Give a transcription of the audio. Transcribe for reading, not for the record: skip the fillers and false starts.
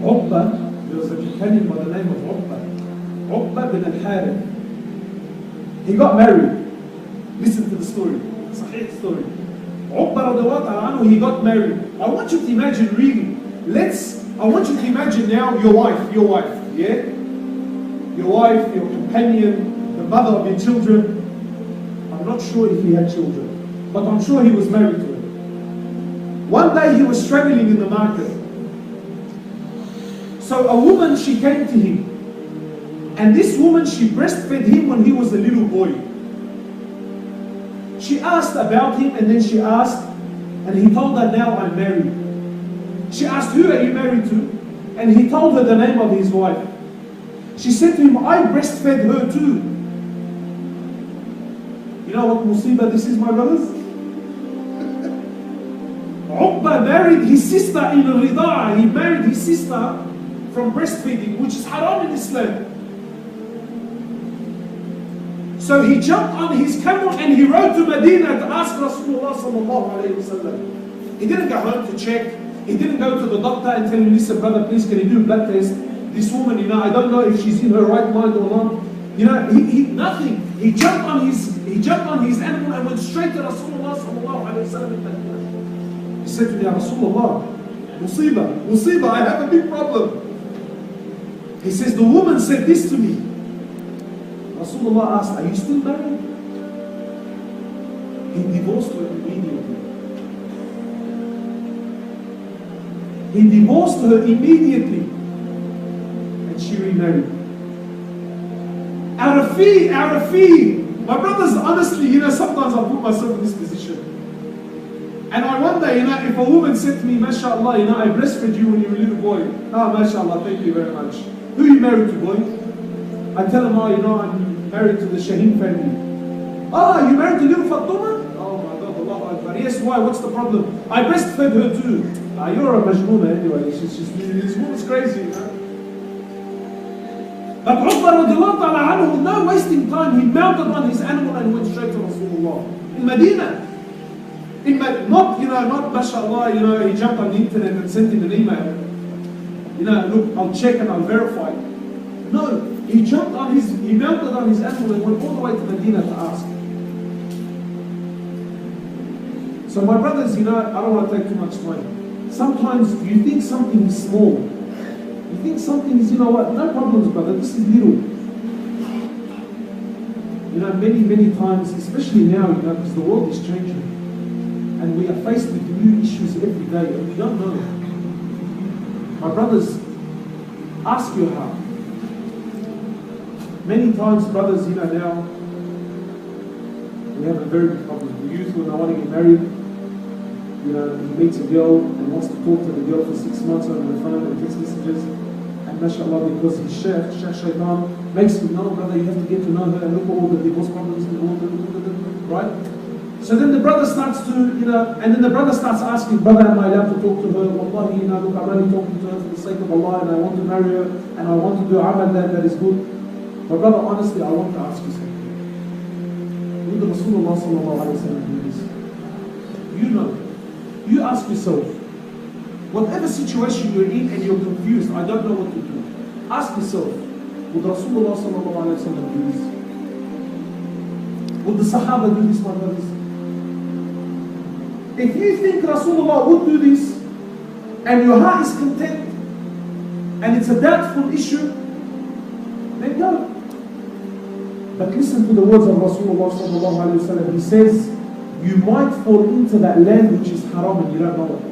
Uqba, there was a companion by the name of Uqba bin al-Harith. He got married. Listen to the story. Sahih story. Uqba radiallahu ta'ala anhu, he got married. I want you to imagine really. I want you to imagine now your wife, yeah? Your wife, your companion, the mother of your children. I'm not sure if he had children, but I'm sure he was married to her. One day he was traveling in the market. So a woman, she came to him. And this woman, she breastfed him when he was a little boy. She asked about him, and then she asked, and he told her, now I'm married. She asked, who are you married to? And he told her the name of his wife. She said to him, I breastfed her too. You know what musibah this is, my brothers? Uqba married his sister in Rضاع. He married his sister from breastfeeding, which is haram in Islam. So he jumped on his camel and he rode to Medina to ask Rasulullah sallallahu alayhi wa sallam. He didn't go home to check. He didn't go to the doctor and tell him, listen brother, please can you do a blood test? This woman, I don't know if she's in her right mind or not. Nothing. He jumped on his animal and went straight to Rasulullah sallallahu alayhi wa sallam in Medina. He said to me, Ya Rasulullah, musibah, I have a big problem. He says, the woman said this to me. Rasulullah asked, are you still married? He divorced her immediately. And she remarried. Out of fear. My brothers, honestly, sometimes I put myself in this position. And I wonder, if a woman said to me, mashallah, I breastfed you when you were a little boy. Mashallah, thank you very much. Who are you married to, boy? I tell them, I'm married to the Shaheen family. You married to little Fatuma? Oh my God, Allahu Akbar. Yes, why? What's the problem? I breastfed her too. You're a majnoona anyway. This woman's crazy, But Uqba radiallahu ta'ala anhu, no wasting time, he mounted on his animal and went straight to Rasulullah. In Medina. Not mashallah, he jumped on the internet and sent him an email. Look, I'll check and I'll verify. No, he mounted on his animal and went all the way to Medina to ask. So my brothers, I don't want to take too much time. Sometimes you think something is small. You think something is, no problems, brother, this is little. Many times, especially now, because the world is changing. And we are faced with new issues every day, and we don't know. My brothers, ask your heart. Many times, brothers, now, we have a very big problem. The youth, when they want to get married, he meets a girl and wants to talk to the girl for 6 months over the phone and text messages. And mashallah, because his Shaykh Shaitan makes him know, brother, you have to get to know her and look at all the divorce problems in the world, right? So then the brother starts to, and then the brother starts asking, brother, am I allowed to talk to her? Wallahi, look, I'm only talking to her for the sake of Allah, and I want to marry her, and I want to do amal that is good. But brother, honestly, I want to ask you something. Would the Rasulullah sallallahu alayhi wa sallam do this? You ask yourself, whatever situation you're in and you're confused, I don't know what to do. Ask yourself, would Rasulullah sallallahu alayhi wa sallam do this? Would the Sahaba do this, my brothers? If you think Rasulullah would do this, and your heart is content, and it's a doubtful issue, then go. But listen to the words of Rasulullah sallallahu alayhi wa sallam. He says, you might fall into that land which is haram and you don't know it.